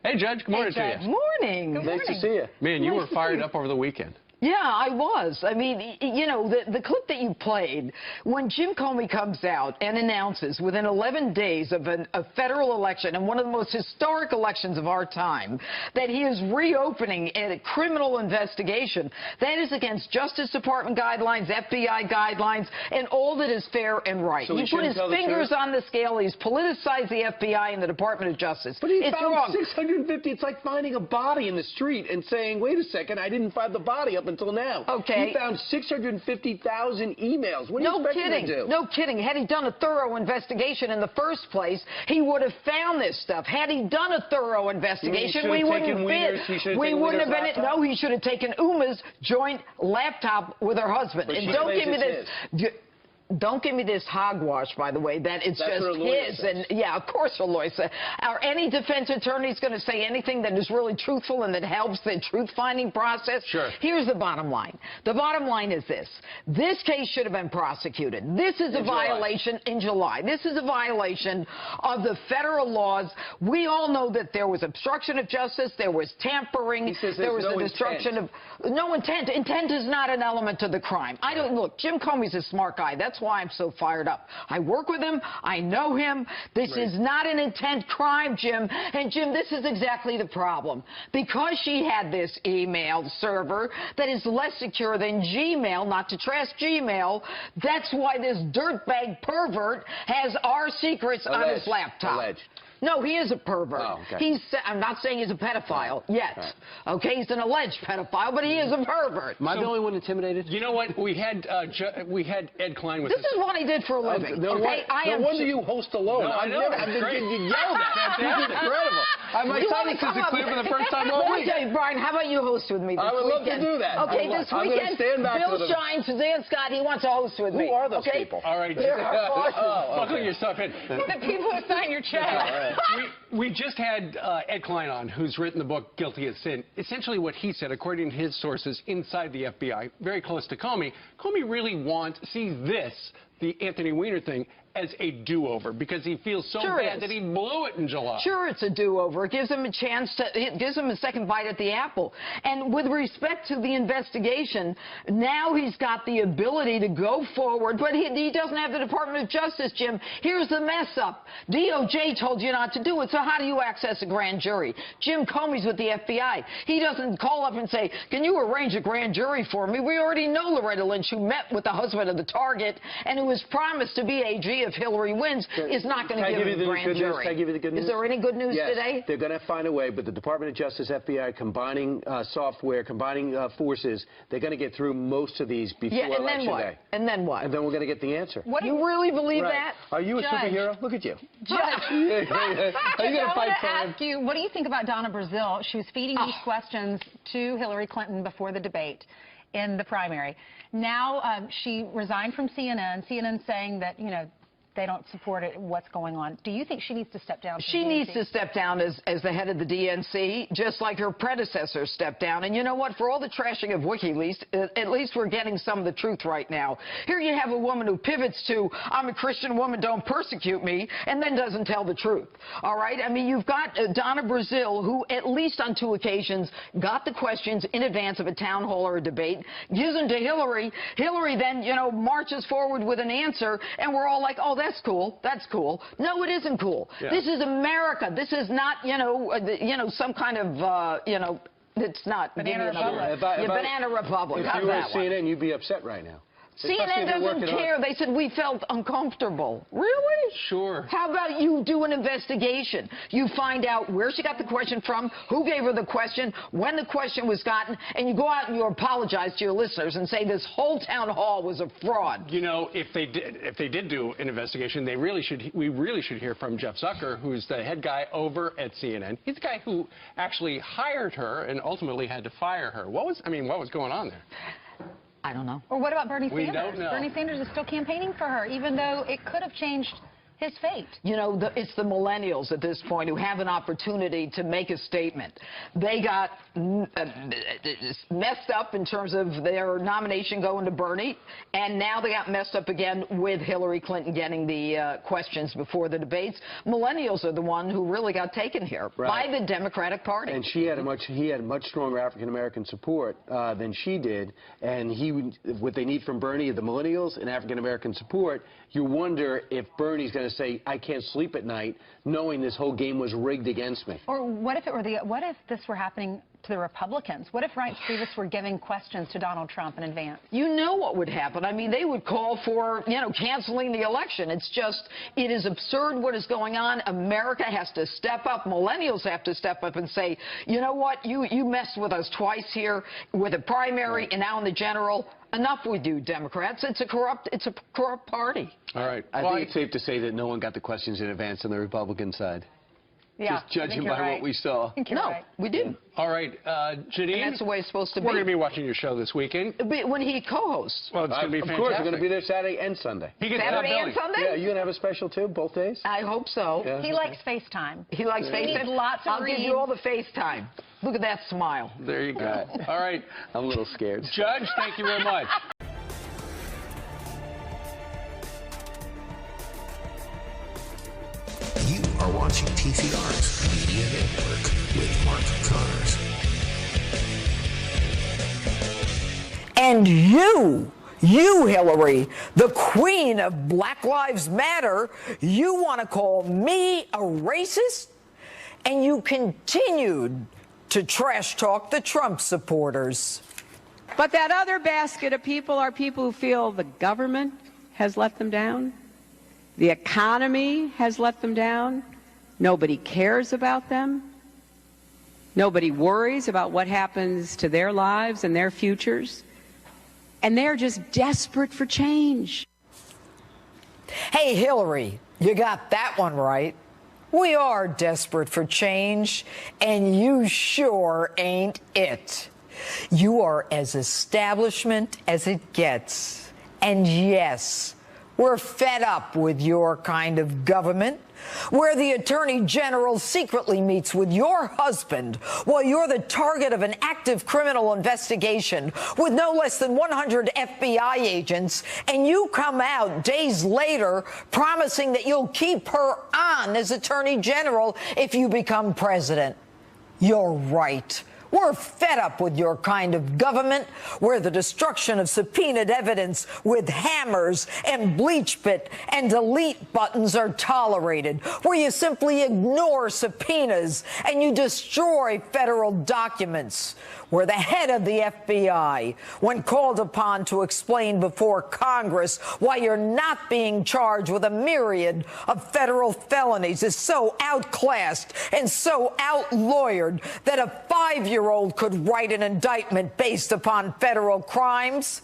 Hey, Judge. Good morning to you. Morning. Good morning. Nice to see you. Man, you were fired up over the weekend. Yeah, I was. I mean, you know, the clip that you played, when Jim Comey comes out and announces within 11 days of a federal election, and one of the most historic elections of our time, that he is reopening a criminal investigation, that is against Justice Department guidelines, FBI guidelines, and all that is fair and right. So he put his fingers on the scale. He's politicized the FBI and the Department of Justice. But he it's found wrong. 650. It's like finding a body in the street and saying, wait a second, I didn't find the body up until now. Okay. He found 650,000 emails. What do you No expect him to do? No kidding. Had he done a thorough investigation in the first place, he would have found this stuff. Had he done a thorough investigation, we wouldn't have been. We wouldn't have been it. No, he should have taken Uma's joint laptop with her husband. And don't give me this. Don't give me this hogwash, by the way, that it's just his. And yeah, of course her lawyer said. Are any defense attorneys going to say anything that is really truthful and that helps the truth-finding process? Sure. Here's the bottom line. The bottom line is this. This case should have been prosecuted. This is a violation in July. This is a violation of the federal laws. We all know that there was obstruction of justice, there was tampering, there was the destruction of no intent. Intent is not an element of the crime. I don't look. Jim Comey's a smart guy. That's why I'm so fired up. I work with him. I know him. This is not an intent crime, Jim. And, Jim, this is exactly the problem. Because she had this email server that is less secure than Gmail, not to trash Gmail, that's why this dirtbag pervert has our secrets on his laptop. Alleged. No, he is a pervert. Oh, okay. I'm not saying he's a pedophile yet. Okay, he's an alleged pedophile, but he is a pervert. Am I the only one intimidated? You know what? We had Ed Klein with us. This is what I did for a living. No wonder you host alone. No, I've never been yelled at. This is incredible. My son is clear for the first time all week. Brian, how about you host with me this weekend? I would love to do that. Okay, this weekend, Bill Shine, Suzanne Scott, he wants to host with me. Who are those people? All right. Buckle yourself in. The people who sign your check. We just had Ed Klein on, who's written the book Guilty as Sin. Essentially what he said, according to his sources inside the FBI, very close to Comey, Comey really sees this, the Anthony Weiner thing, as a do-over because he feels so bad that he blew it in July. Sure, it's a do-over. It gives him a chance to, it gives him a second bite at the apple. And with respect to the investigation, now he's got the ability to go forward, but he doesn't have the Department of Justice, Jim. Here's the mess up. DOJ told you not to do it, so how do you access a grand jury? Jim Comey's with the FBI. He doesn't call up and say, can you arrange a grand jury for me? We already know Loretta Lynch, who met with the husband of the target and who was promised to be AG if Hillary wins, is not going to give him a grand jury. Can I give you the good news? Is there any good news today? Yes, they're going to find a way, but the Department of Justice, FBI, combining software, combining forces, they're going to get through most of these before Election Day. And then what? And then we're going to get the answer. What, you really believe that? Are you a superhero? Look at you. Judge, Are you going to fight for him? ask you, what do you think about Donna Brazile? She was feeding these questions to Hillary Clinton before the debate in the primary. Now she resigned from CNN. CNN saying that, you know, they don't support it, what's going on. Do you think she needs to step down? She needs to step down as the head of the DNC, just like her predecessor stepped down. And you know what? For all the trashing of WikiLeaks, at least we're getting some of the truth right now. Here you have a woman who pivots to, I'm a Christian woman, don't persecute me, and then doesn't tell the truth. All right? I mean, you've got Donna Brazile, who at least on 2 occasions got the questions in advance of a town hall or a debate, gives them to Hillary. Hillary then, you know, marches forward with an answer, and we're all like, oh, that's cool. That's cool. No, it isn't cool. Yeah. This is America. This is not, you know, some kind of, you know, it's not. Banana Republic. Banana Republic. If you were CNN, you'd be upset right now. CNN doesn't care. They said we felt uncomfortable. Really? Sure. How about you do an investigation? You find out where she got the question from, who gave her the question, when the question was gotten, and you go out and you apologize to your listeners and say this whole town hall was a fraud. You know, if they did do an investigation, we really should hear from Jeff Zucker, who's the head guy over at CNN. He's the guy who actually hired her and ultimately had to fire her. What was going on there? I don't know. Or what about Bernie Sanders? We don't know. Bernie Sanders is still campaigning for her, even though it could have changed his fate. You know, it's the millennials at this point who have an opportunity to make a statement. They got messed up in terms of their nomination going to Bernie, and now they got messed up again with Hillary Clinton getting the questions before the debates. Millennials are the one who really got taken here by the Democratic Party. And he had much stronger African-American support than she did, and what they need from Bernie, the millennials and African-American support. You wonder if Bernie's going to say, I can't sleep at night knowing this whole game was rigged against me. Or what if this were happening to the Republicans? What if Reince Priebus were giving questions to Donald Trump in advance? You know what would happen. I mean, they would call for, canceling the election. It is absurd what is going on. America has to step up. Millennials have to step up and say, you know what, you messed with us twice here with a primary and now in the general. Enough with you, Democrats. It's a corrupt party. All right. I think it's safe to say that no one got the questions in advance on the Republican side. Yeah, just judging by what we saw. No, we didn't. All right, Janine. And that's the way it's supposed to be. We're going to be watching your show this weekend. When he co-hosts. Well, it's going to be fantastic. Of course, we're going to be there Saturday and Sunday. Saturday and Sunday? Yeah, you going to have a special too, both days? I hope so. Yeah. He likes FaceTime. He likes FaceTime? He needs lots of I'll give you all the FaceTime. Look at that smile. There you go. All right. I'm a little scared. Judge, thank you very much. You are watching TCR's Media Network with Mark Connors. And you, Hillary, the queen of Black Lives Matter, you want to call me a racist? And you continued to trash talk the Trump supporters. But that other basket of people are people who feel the government has let them down. The economy has let them down. Nobody cares about them. Nobody worries about what happens to their lives and their futures. And they're just desperate for change. Hey, Hillary, you got that one right. We are desperate for change, and you sure ain't it. You are as establishment as it gets. And yes, we're fed up with your kind of government, where the Attorney General secretly meets with your husband while you're the target of an active criminal investigation with no less than 100 FBI agents, and you come out days later promising that you'll keep her on as Attorney General if you become president. You're right. We're fed up with your kind of government where the destruction of subpoenaed evidence with hammers and bleach pit and delete buttons are tolerated, where you simply ignore subpoenas and you destroy federal documents, where the head of the FBI, when called upon to explain before Congress why you're not being charged with a myriad of federal felonies, is so outclassed and so outlawyered that a 5-year-old could write an indictment based upon federal crimes.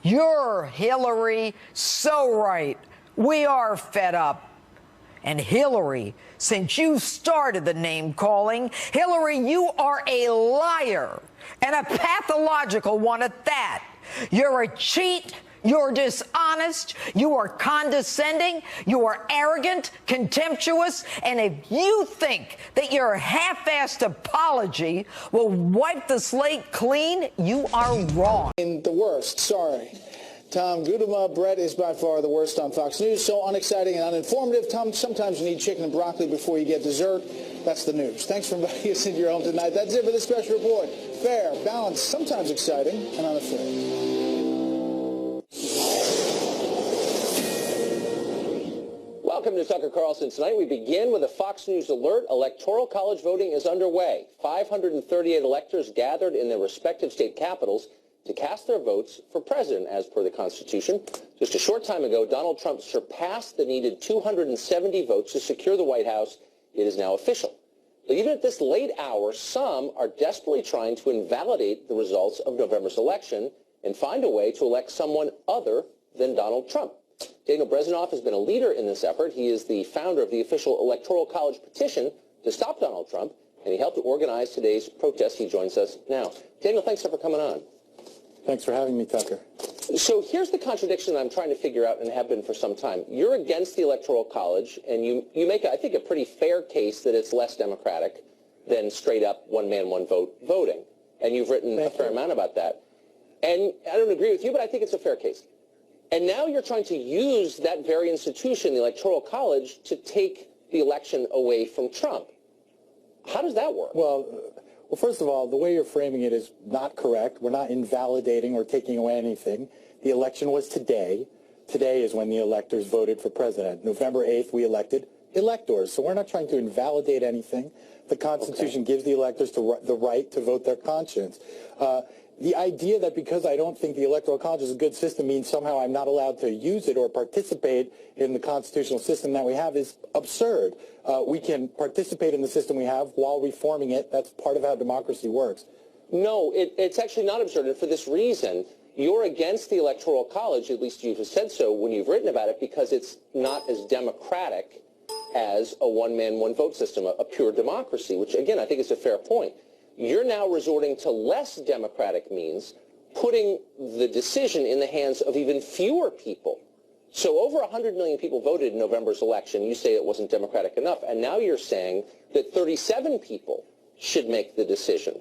You're, Hillary, so right. We are fed up. And Hillary, since you started the name-calling, Hillary, you are a liar, and a pathological one at that. You're a cheat. You're dishonest. You are condescending. You are arrogant, contemptuous. And if you think that your half-assed apology will wipe the slate clean, you are wrong. The worst, sorry. Tom Gudema, Brett is by far the worst on Fox News. So unexciting and uninformative. Tom, sometimes you need chicken and broccoli before you get dessert. That's the news. Thanks for inviting us into your home tonight. That's it for this special report. Fair, balanced, sometimes exciting, and unafraid. Welcome to Tucker Carlson. Tonight we begin with a Fox News alert. Electoral college voting is underway. 538 electors gathered in their respective state capitals to cast their votes for president, as per the Constitution. Just a short time ago, Donald Trump surpassed the needed 270 votes to secure the White House. It is now official. But even at this late hour, some are desperately trying to invalidate the results of November's election and find a way to elect someone other than Donald Trump. Daniel Brezhnev has been a leader in this effort. He is the founder of the official Electoral College petition to stop Donald Trump, and he helped to organize today's protest. He joins us now. Daniel, thanks for coming on. Thanks for having me, Tucker. So here's the contradiction I'm trying to figure out and have been for some time. You're against the Electoral College, and you make, I think, a pretty fair case that it's less democratic than straight-up one-man, one-vote voting. And you've written a fair amount about that. And I don't agree with you, but I think it's a fair case. And now you're trying to use that very institution, the Electoral College, to take the election away from Trump. How does that work? Well, first of all, the way you're framing it is not correct. We're not invalidating or taking away anything. The election was today. Today is when the electors voted for president. November 8th, we elected electors. So we're not trying to invalidate anything. The Constitution gives the electors the right to vote their conscience. The idea that because I don't think the Electoral College is a good system means somehow I'm not allowed to use it or participate in the constitutional system that we have is absurd. We can participate in the system we have while reforming it. That's part of how democracy works. No, it's actually not absurd. And for this reason, you're against the Electoral College, at least you've said so when you've written about it, because it's not as democratic as a one-man, one-vote system, a pure democracy, which, again, I think is a fair point. You're now resorting to less democratic means, putting the decision in the hands of even fewer people. So over 100 million people voted in November's election. You say it wasn't democratic enough. And now you're saying that 37 people should make the decision.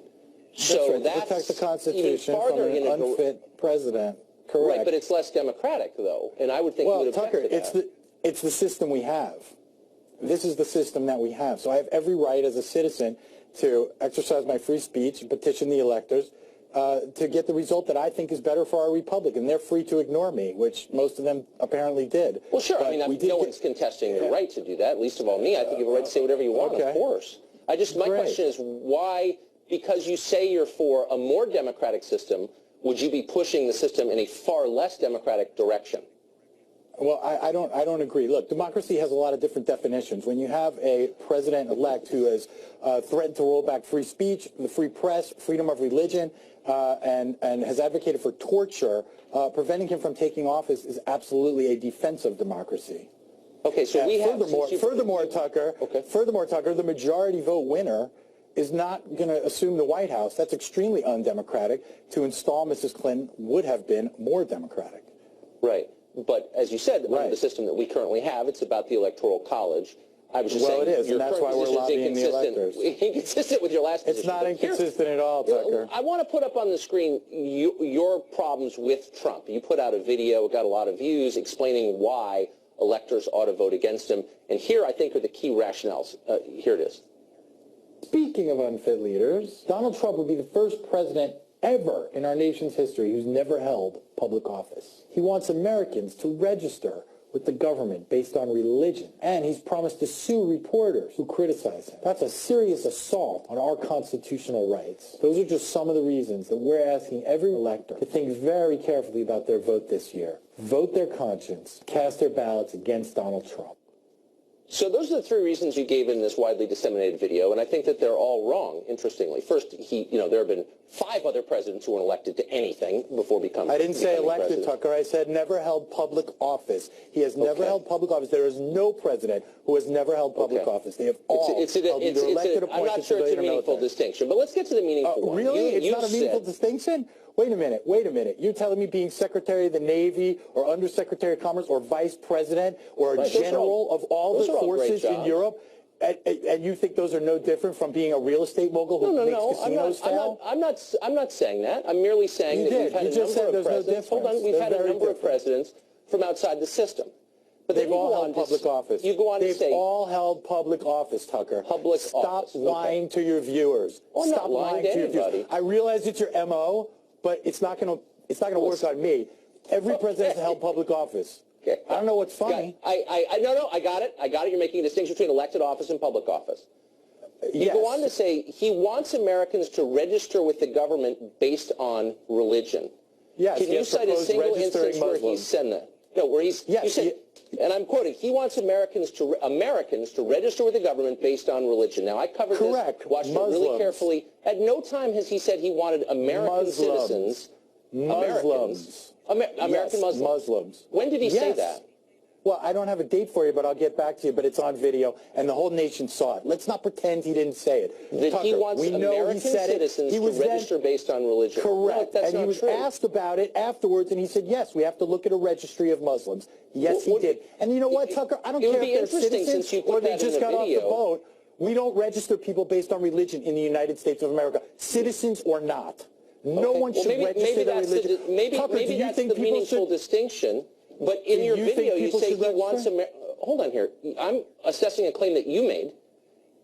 So that's right. Protect the Constitution from an unfit president. Correct. Right, but it's less democratic, though. And I would think you would object to that. It's the system we have. This is the system that we have. So I have every right as a citizen to exercise my free speech and petition the electors to get the result that I think is better for our republic. And they're free to ignore me, which most of them apparently did. Well, sure. I mean, no one's contesting your right to do that, least of all me. I think you have a right to say whatever you want, of course. My question is why, because you say you're for a more democratic system, would you be pushing the system in a far less democratic direction? Well, I don't agree. Look, democracy has a lot of different definitions. When you have a president-elect who has threatened to roll back free speech, the free press, freedom of religion, and has advocated for torture, preventing him from taking office is absolutely a defense of democracy. Okay, so we have... Furthermore, Tucker, the majority vote winner is not going to assume the White House. That's extremely undemocratic. To install Mrs. Clinton would have been more democratic. Right. But as you said, under the system that we currently have, it's about the Electoral College. I was just saying, it is, and that's why we're lobbying the electors. Inconsistent with your last position. It's not inconsistent at all, Tucker. I want to put up on the screen your problems with Trump. You put out a video, got a lot of views, explaining why electors ought to vote against him. And here, I think, are the key rationales. Here it is. Speaking of unfit leaders, Donald Trump would be the first president ever in our nation's history who's never held public office. He wants Americans to register with the government based on religion, and he's promised to sue reporters who criticize him. That's a serious assault on our constitutional rights. Those are just some of the reasons that we're asking every elector to think very carefully about their vote this year. Vote their conscience, cast their ballots against Donald Trump. So those are the three reasons you gave in this widely disseminated video, and I think that they're all wrong, interestingly. First, there have been 5 other presidents who weren't elected to anything before becoming president. I didn't say elected, Tucker. I said never held public office. He has never held public office. There is no president who has never held public office. They have all held either elected, appointed, I'm not sure it's a meaningful distinction, but let's get to the meaningful one. Really? It's not a meaningful distinction? Wait a minute. You're telling me being Secretary of the Navy or Undersecretary of Commerce or Vice President or a general of all the forces in Europe, and you think those are no different from being a real estate mogul who makes casinos fail? I'm not saying that. I'm merely saying that we've had a number of presidents. Hold on, we've had a number of presidents from outside the system. But they've all held public office. You go on to say... They've all held public office, Tucker. Stop lying to your viewers. Stop lying to anybody. I realize it's your MO, but it's not going to work on me. Every president has held public office. Okay. I don't know what's funny. No, I got it. You're making a distinction between elected office and public office. You go on to say he wants Americans to register with the government based on religion. Yes. Can you cite a single instance where he's said that? No, where he's... Yes. And I'm quoting, he wants Americans to register with the government based on religion. Now, I covered this, watched it really carefully. At no time has he said he wanted American citizens... Muslims. American Muslims. Muslims. When did he say that? Well, I don't have a date for you, but I'll get back to you. But it's on video, and the whole nation saw it. Let's not pretend he didn't say it. That Tucker, he wants we know American he said citizens it. to register based on religion. Correct. No, that's and he not was true. asked about it afterwards, and he said, yes, we have to look at a registry of Muslims. Yes, he did. And you know what, Tucker? I don't care if they're citizens or they just got off the boat. We don't register people based on religion in the United States of America, citizens or not. No one should register their religion. Maybe that's the meaningful distinction. But in your video, you say he wants America. Hold on here. I'm assessing a claim that you made,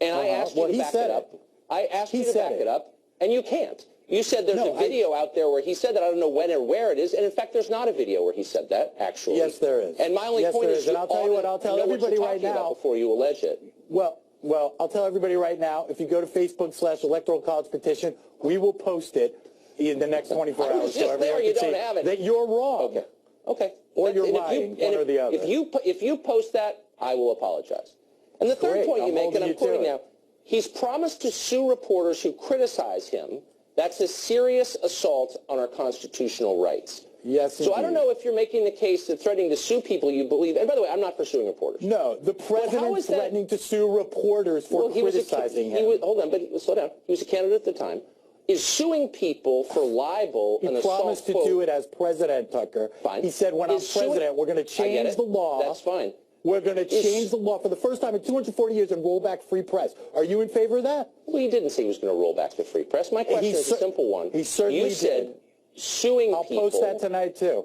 and I asked you to back it up. I asked you to back it up, and you can't. You said there's a video out there where he said that. I don't know when or where it is. And in fact, there's not a video where he said that, actually. Yes, there is. And my only point is, and I'll tell you what, I'll tell everybody right now before you allege it. Well, I'll tell everybody right now, if you go to Facebook/Electoral College Petition, we will post it in the next 24 hours. So everyone can see that you're wrong. Okay. Okay. Or you're lying, one or the other. If you post that, I will apologize. And the third point you make, and I'm quoting now, he's promised to sue reporters who criticize him. That's a serious assault on our constitutional rights. Yes, So I don't know if you're making the case that threatening to sue people you believe. And by the way, I'm not pursuing reporters. No, the president threatening to sue reporters for criticizing him. Hold on, but slow down. He was a candidate at the time. Is suing people for libel and assault. He promised to do it as president, Tucker. Fine. He said, when I'm president, we're going to change the law. That's fine. We're going to change the law for the first time in 240 years and roll back free press. Are you in favor of that? Well, he didn't say he was going to roll back the free press. My question is a simple one. He certainly said suing people. I'll post that tonight, too.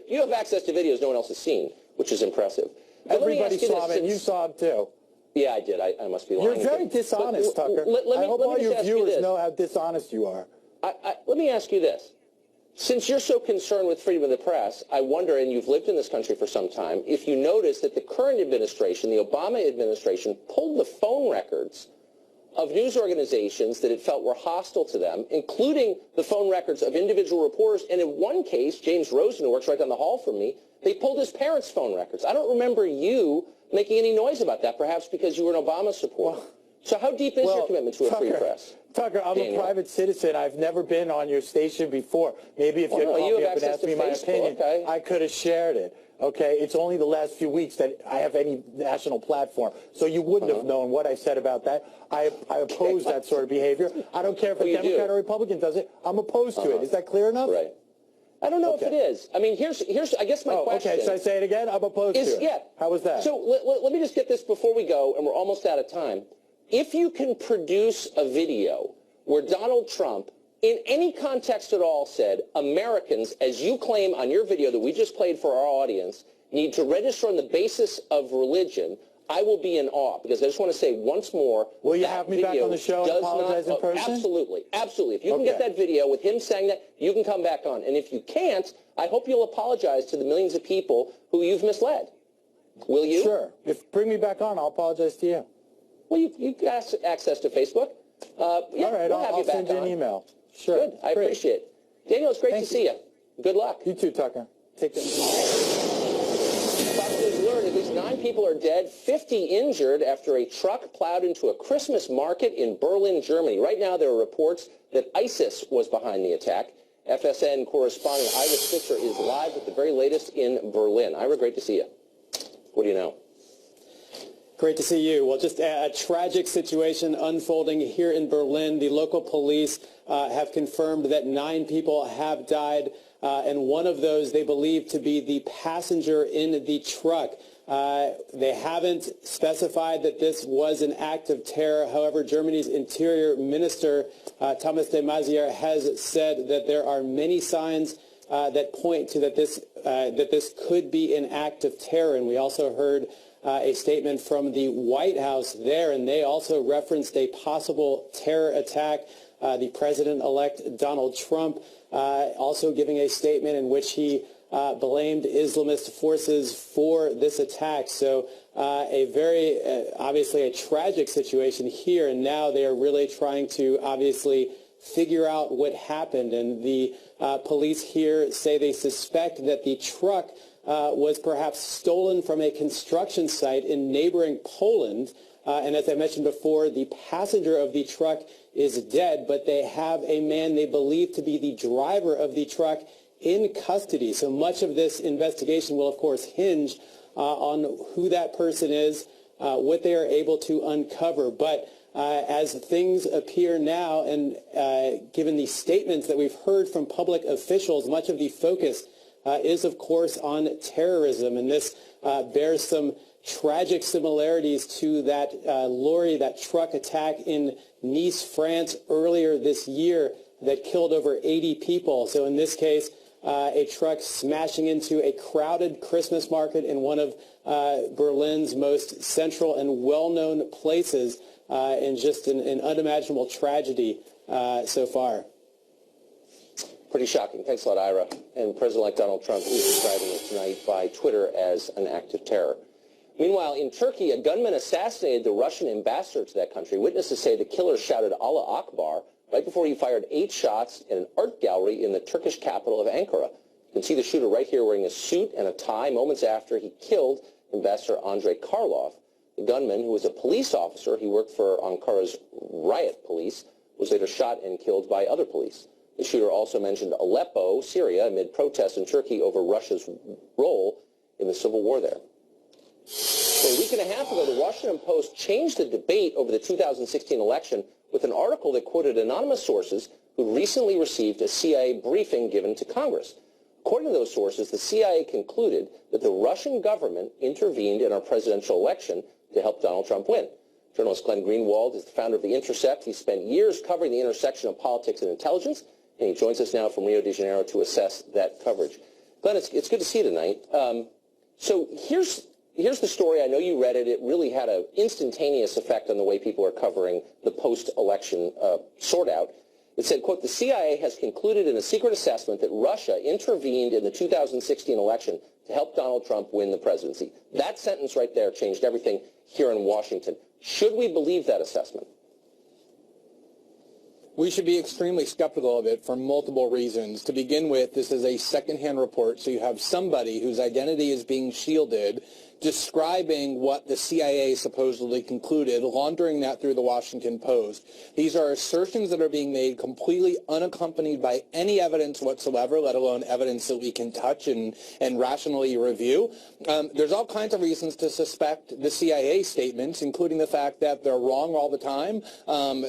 You have access to videos no one else has seen, which is impressive. Everybody saw him, and you saw him, too. Yeah, I did. I must be lying. You're very dishonest, Tucker. I hope all your viewers know how dishonest you are. Let me ask you this. Since you're so concerned with freedom of the press, I wonder, and you've lived in this country for some time, if you notice that the current administration, the Obama administration, pulled the phone records of news organizations that it felt were hostile to them, including the phone records of individual reporters. And in one case, James Rosen, who works right down the hall from me, they pulled his parents' phone records. I don't remember you making any noise about that, perhaps because you were an Obama supporter. So how deep is your commitment to a free press? Tucker, I'm a private citizen. I've never been on your station before. Maybe if you had called me up and asked me my opinion, I could have shared it. Okay, it's only the last few weeks that I have any national platform. So you wouldn't have known what I said about that. I oppose that sort of behavior. I don't care if a Democrat or Republican does it. I'm opposed to it. Is that clear enough? Right. I don't know if it is. I mean, here's I guess my question. Okay, so I say it again? I'm opposed to it. Yeah. How was that? So let me just get this before we go, and we're almost out of time. If you can produce a video where Donald Trump, in any context at all, said, Americans, as you claim on your video that we just played for our audience, need to register on the basis of religion, I will be in awe, because I just want to say once more. Will you have me back on the show and apologize in person? Absolutely. Absolutely. If you can get that video with him saying that, you can come back on. And if you can't, I hope you'll apologize to the millions of people who you've misled. Will you? Sure. Bring me back on, I'll apologize to you. Well, you got access to Facebook. All right, I'll send you an email. Sure. Good. I appreciate it. Daniel, it's great to see you. Good luck. You too, Tucker. Take care. Fox News alert, at least 9 people are dead, 50 injured after a truck plowed into a Christmas market in Berlin, Germany. Right now, there are reports that ISIS was behind the attack. FSN correspondent Ira Spitzer is live with the very latest in Berlin. Ira, great to see you. What do you know? Great to see you. Well, just a tragic situation unfolding here in Berlin. The local police have confirmed that 9 people have died, and one of those they believe to be the passenger in the truck. They haven't specified that this was an act of terror. However, Germany's Interior Minister, Thomas de Maizière, has said that there are many signs that point to that this could be an act of terror. And we also heard a statement from the White House there, and they also referenced a possible terror attack. The president-elect Donald Trump also giving a statement in which he blamed Islamist forces for this attack. So a very, obviously a tragic situation here, and now they are really trying to obviously figure out what happened. And the police here say they suspect that the truck was perhaps stolen from a construction site in neighboring Poland. And as I mentioned before, the passenger of the truck is dead, but they have a man they believe to be the driver of the truck in custody. So much of this investigation will, of course, hinge on who that person is, what they are able to uncover. But as things appear now, and given the statements that we've heard from public officials, much of the focus is, of course, on terrorism. And this bears some tragic similarities to that lorry, that truck attack in Nice, France earlier this year that killed over 80 people. So in this case, a truck smashing into a crowded Christmas market in one of Berlin's most central and well-known places, and just an unimaginable tragedy so far. Pretty shocking. Thanks a lot, Ira. And President-elect Donald Trump is describing it tonight by Twitter as an act of terror. Meanwhile, in Turkey, a gunman assassinated the Russian ambassador to that country. Witnesses say the killer shouted Allah Akbar right before he fired 8 shots at an art gallery in the Turkish capital of Ankara. You can see the shooter right here wearing a suit and a tie moments after he killed Ambassador Andrei Karlov. The gunman, who was a police officer, he worked for Ankara's riot police, was later shot and killed by other police. The shooter also mentioned Aleppo, Syria, amid protests in Turkey over Russia's role in the civil war there. Well, a week and a half ago, the Washington Post changed the debate over the 2016 election with an article that quoted anonymous sources who recently received a CIA briefing given to Congress. According to those sources, the CIA concluded that the Russian government intervened in our presidential election to help Donald Trump win. Journalist Glenn Greenwald is the founder of The Intercept. He spent years covering the intersection of politics and intelligence, and he joins us now from Rio de Janeiro to assess that coverage. Glenn, it's good to see you tonight. So here's the story. I know you read it. It really had an instantaneous effect on the way people are covering the post-election sort-out. It said, quote, the CIA has concluded in a secret assessment that Russia intervened in the 2016 election to help Donald Trump win the presidency. That sentence right there changed everything here in Washington. Should we believe that assessment? We should be extremely skeptical of it for multiple reasons. To begin with, this is a secondhand report, so you have somebody whose identity is being shielded describing what the CIA supposedly concluded, laundering that through the Washington Post. These are assertions that are being made completely unaccompanied by any evidence whatsoever, let alone evidence that we can touch and rationally review. There's all kinds of reasons to suspect the CIA statements, including the fact that they're wrong all the time.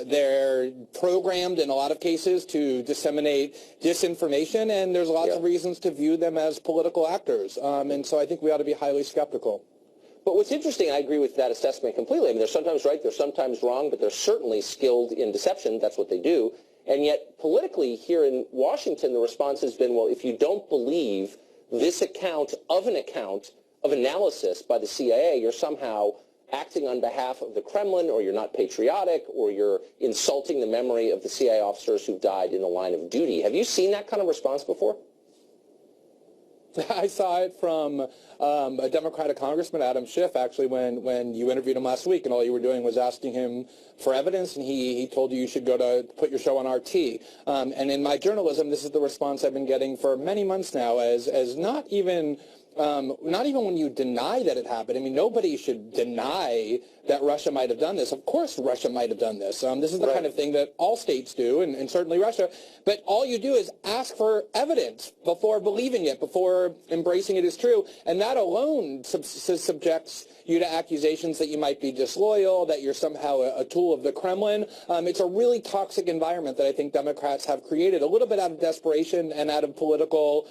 They're programmed in a lot of cases to disseminate disinformation, and there's lots of reasons to view them as political actors. And so I think we ought to be highly skeptical. But what's interesting, I agree with that assessment completely. I mean, they're sometimes right, they're sometimes wrong, but they're certainly skilled in deception. That's what they do. And yet, politically, here in Washington, the response has been, well, if you don't believe this account of analysis by the CIA, you're somehow acting on behalf of the Kremlin, or you're not patriotic, or you're insulting the memory of the CIA officers who died in the line of duty. Have you seen that kind of response before? I saw it from a Democratic congressman, Adam Schiff, actually, when you interviewed him last week, and all you were doing was asking him for evidence, and he told you should go to put your show on RT. And in my journalism, this is the response I've been getting for many months now, as not even when you deny that it happened. I mean, nobody should deny that Russia might have done this. Of course Russia might have done this. This is the kind of thing that all states do, and certainly Russia. But all you do is ask for evidence before believing it, before embracing it as true. And that alone subjects you to accusations that you might be disloyal, that you're somehow a tool of the Kremlin. It's a really toxic environment that I think Democrats have created, a little bit out of desperation and out of political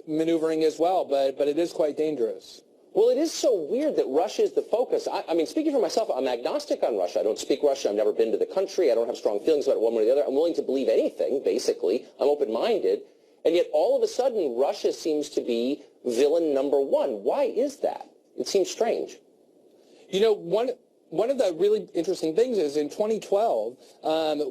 maneuvering as well. But it is quite dangerous. Well, it is so weird that Russia is the focus. I mean, speaking for myself, I'm agnostic on Russia. I don't speak Russian. I've never been to the country. I don't have strong feelings about it one way or the other. I'm willing to believe anything, basically. I'm open-minded. And yet, all of a sudden, Russia seems to be villain number one. Why is that? It seems strange. You know, one of the really interesting things is in 2012,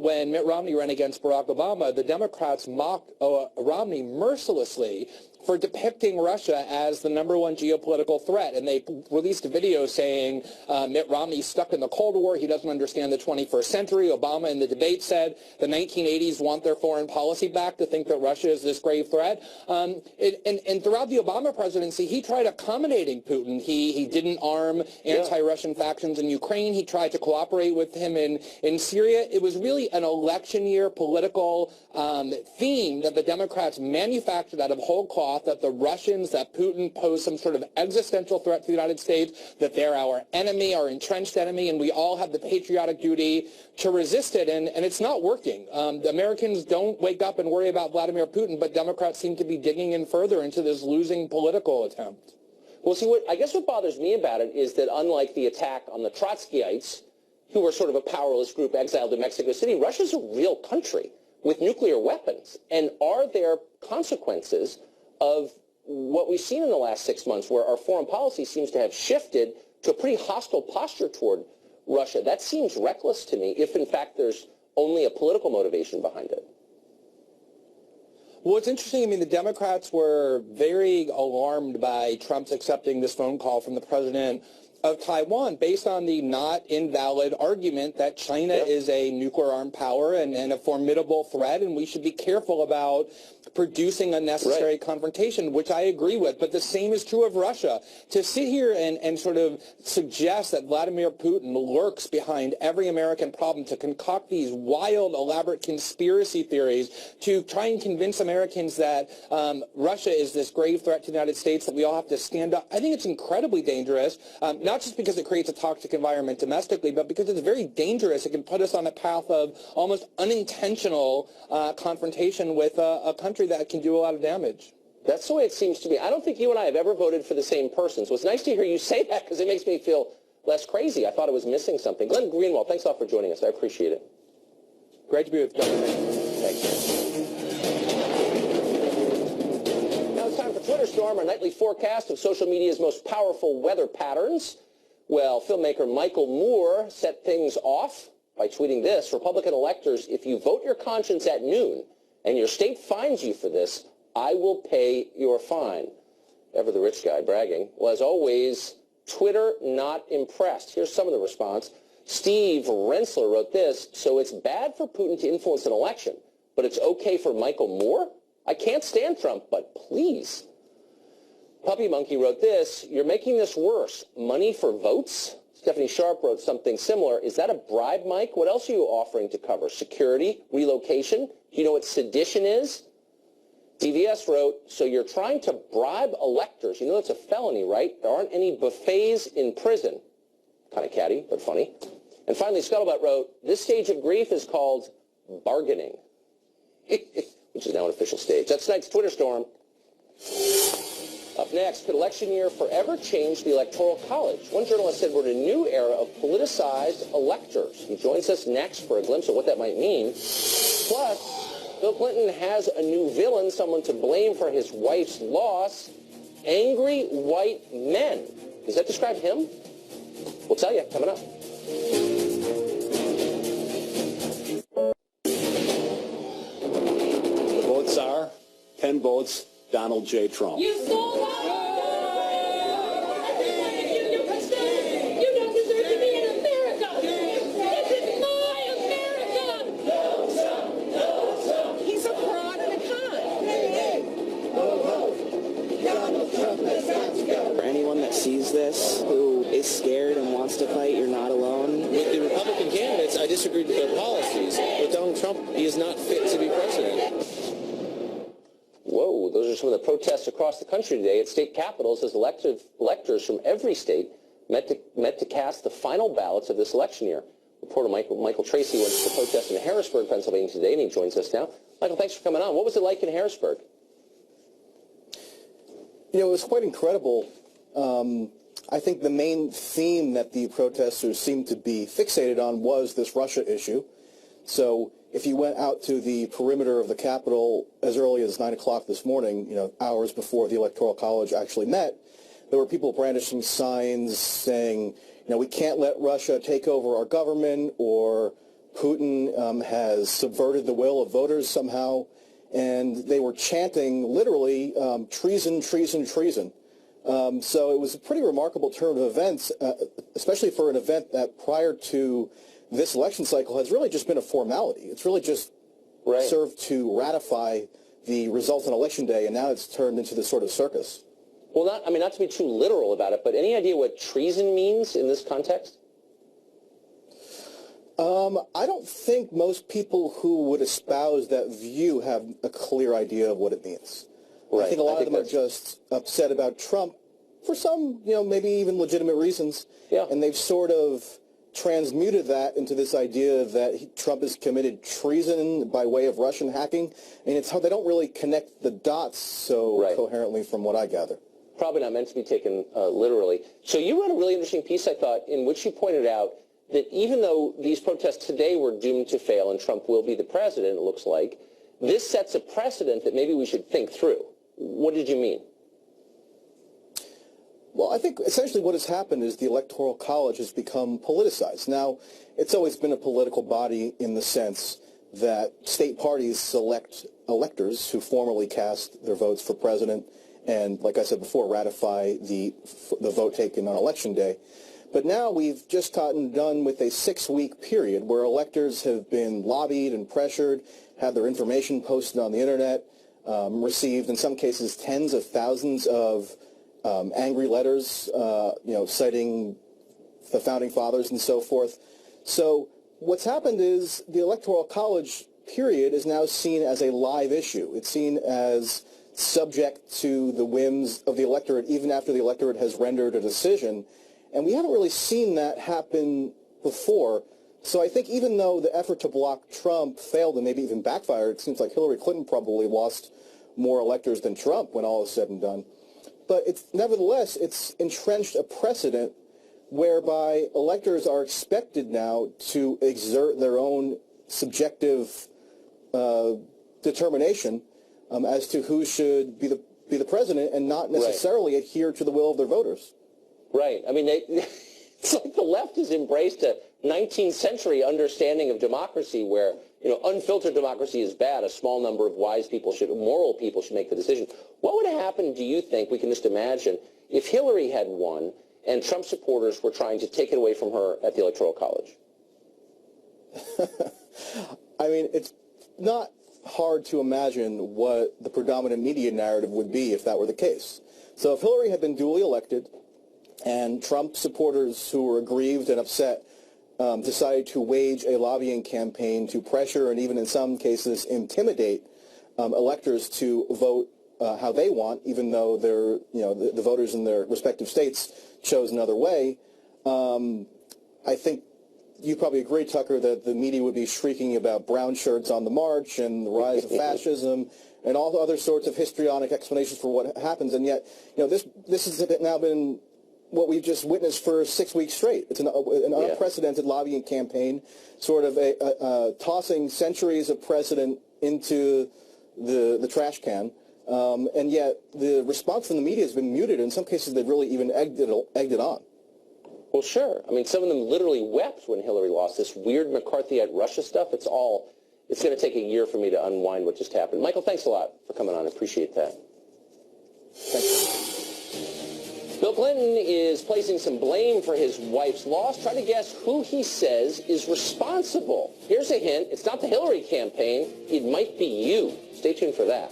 when Mitt Romney ran against Barack Obama, the Democrats mocked Romney mercilessly for depicting Russia as the #1 geopolitical threat. And they released a video saying Mitt Romney's stuck in the Cold War. He doesn't understand the 21st century. Obama in the debate said the 1980s want their foreign policy back to think that Russia is this grave threat. And throughout the Obama presidency, he tried accommodating Putin. He didn't arm anti-Russian factions in Ukraine. He tried to cooperate with him in Syria. It was really an election year political theme that the Democrats manufactured out of whole cloth, that the Russians, that Putin posed some sort of existential threat to the United States, that they're our enemy, our entrenched enemy, and we all have the patriotic duty to resist it, and it's not working. The Americans don't wake up and worry about Vladimir Putin, but Democrats seem to be digging in further into this losing political attempt. Well, see, I guess what bothers me about it is that unlike the attack on the Trotskyites, who were sort of a powerless group exiled to Mexico City, Russia's a real country with nuclear weapons. And are there consequences of what we've seen in the last 6 months, where our foreign policy seems to have shifted to a pretty hostile posture toward Russia? That seems reckless to me, if in fact there's only a political motivation behind it. Well, it's interesting. I mean, the Democrats were very alarmed by Trump's accepting this phone call from the president of Taiwan based on the not invalid argument that China is a nuclear-armed power and a formidable threat, and we should be careful about producing unnecessary confrontation, which I agree with. But the same is true of Russia. To sit here and sort of suggest that Vladimir Putin lurks behind every American problem, to concoct these wild, elaborate conspiracy theories, to try and convince Americans that Russia is this grave threat to the United States, that we all have to stand up, I think it's incredibly dangerous. Not just because it creates a toxic environment domestically, but because it's very dangerous. It can put us on a path of almost unintentional confrontation with a country that can do a lot of damage. That's the way it seems to me. I don't think you and I have ever voted for the same person, so it's nice to hear you say that, because it makes me feel less crazy. I thought it was missing something. Glenn Greenwald, thanks a lot for joining us. I appreciate it. Great to be with you. Thanks. Now it's time for Twitter Storm, our nightly forecast of social media's most powerful weather patterns. Well, filmmaker Michael Moore set things off by tweeting this: Republican electors, if you vote your conscience at noon and your state fines you for this, I will pay your fine. Ever the rich guy bragging. Well, as always, Twitter not impressed. Here's some of the response. Steve Rensler wrote this: so it's bad for Putin to influence an election, but it's okay for Michael Moore? I can't stand Trump, but please. Puppy Monkey wrote this: you're making this worse. Money for votes? Stephanie Sharp wrote something similar. Is that a bribe, Mike? What else are you offering to cover? Security? Relocation? Do you know what sedition is? DVS wrote, so you're trying to bribe electors. You know that's a felony, right? There aren't any buffets in prison. Kind of catty, but funny. And finally, Scuttlebutt wrote, this stage of grief is called bargaining, which is now an official stage. That's tonight's Twitter Storm. Up next, could election year forever change the Electoral College? One journalist said we're in a new era of politicized electors. He joins us next for a glimpse of what that might mean. Plus, Bill Clinton has a new villain, someone to blame for his wife's loss: angry white men. Does that describe him? We'll tell you coming up. The votes are 10 votes, Donald J. Trump. You stole our You don't deserve to be in America. This is my America. No, Trump. He's a fraud and a con. For anyone that sees this who is scared and wants to fight, you're not alone. With the Republican candidates, I disagree with their policies. With Donald Trump, he is not fit to be president. Whoa, those are some of the protests across the country today at state capitals as electors from every state met to cast the final ballots of this election year. Reporter Michael Tracy went to the protest in Harrisburg, Pennsylvania today, and he joins us now. Michael, thanks for coming on. What was it like in Harrisburg? You know, it was quite incredible. I think the main theme that the protesters seemed to be fixated on was this Russia issue. So if you went out to the perimeter of the Capitol as early as 9 o'clock this morning, you know, hours before the Electoral College actually met, there were people brandishing signs saying, you know, we can't let Russia take over our government, or Putin has subverted the will of voters somehow. and they were chanting literally treason, treason, treason. So it was a pretty remarkable turn of events, especially for an event that prior to this election cycle has really just been a formality. It's really just served to ratify the results on Election Day, and now it's turned into this sort of circus. Well, not to be too literal about it, but any idea what treason means in this context? I don't think most people who would espouse that view have a clear idea of what it means. Right. I think a lot of them are just upset about Trump for some, maybe even legitimate reasons. Yeah. And they've sort of transmuted that into this idea that Trump has committed treason by way of Russian hacking. And it's how they don't really connect the dots so coherently from what I gather. Probably not meant to be taken literally. So you wrote a really interesting piece, I thought, in which you pointed out that even though these protests today were doomed to fail and Trump will be the president, it looks like, this sets a precedent that maybe we should think through. What did you mean? Well, I think essentially what has happened is the Electoral College has become politicized. Now, it's always been a political body in the sense that state parties select electors who formally cast their votes for president and, like I said before, ratify the vote taken on Election Day. But now we've just gotten done with a 6-week period where electors have been lobbied and pressured, had their information posted on the internet, received, in some cases, tens of thousands of angry letters, citing the Founding Fathers and so forth. So what's happened is the Electoral College period is now seen as a live issue. It's seen as subject to the whims of the electorate, even after the electorate has rendered a decision. And we haven't really seen that happen before. So I think even though the effort to block Trump failed and maybe even backfired, it seems like Hillary Clinton probably lost more electors than Trump when all is said and done. But nevertheless, it's entrenched a precedent whereby electors are expected now to exert their own subjective determination as to who should be the president and not necessarily adhere to the will of their voters. Right. I mean, it's like the left has embraced a 19th century understanding of democracy where, unfiltered democracy is bad. A small number of wise people moral people should make the decision. What would have happened, do you think, we can just imagine, if Hillary had won and Trump supporters were trying to take it away from her at the Electoral College? I mean, it's not hard to imagine what the predominant media narrative would be if that were the case. So if Hillary had been duly elected and Trump supporters who were aggrieved and upset decided to wage a lobbying campaign to pressure and even in some cases intimidate electors to vote how they want, even though they're, the voters in their respective states chose another way, I think you probably agree, Tucker, that the media would be shrieking about brown shirts on the march and the rise of fascism and all the other sorts of histrionic explanations for what happens. And yet, this has now been what we've just witnessed for 6 weeks straight. It's an unprecedented lobbying campaign, sort of tossing centuries of precedent into the trash can. And yet the response from the media has been muted. In some cases, they've really even egged it on. Well, sure. I mean, some of them literally wept when Hillary lost. This weird McCarthyite Russia stuff, it's going to take a year for me to unwind what just happened. Michael, thanks a lot for coming on. I appreciate that. Thanks. Bill Clinton is placing some blame for his wife's loss. Try to guess who he says is responsible. Here's a hint. It's not the Hillary campaign. It might be you. Stay tuned for that.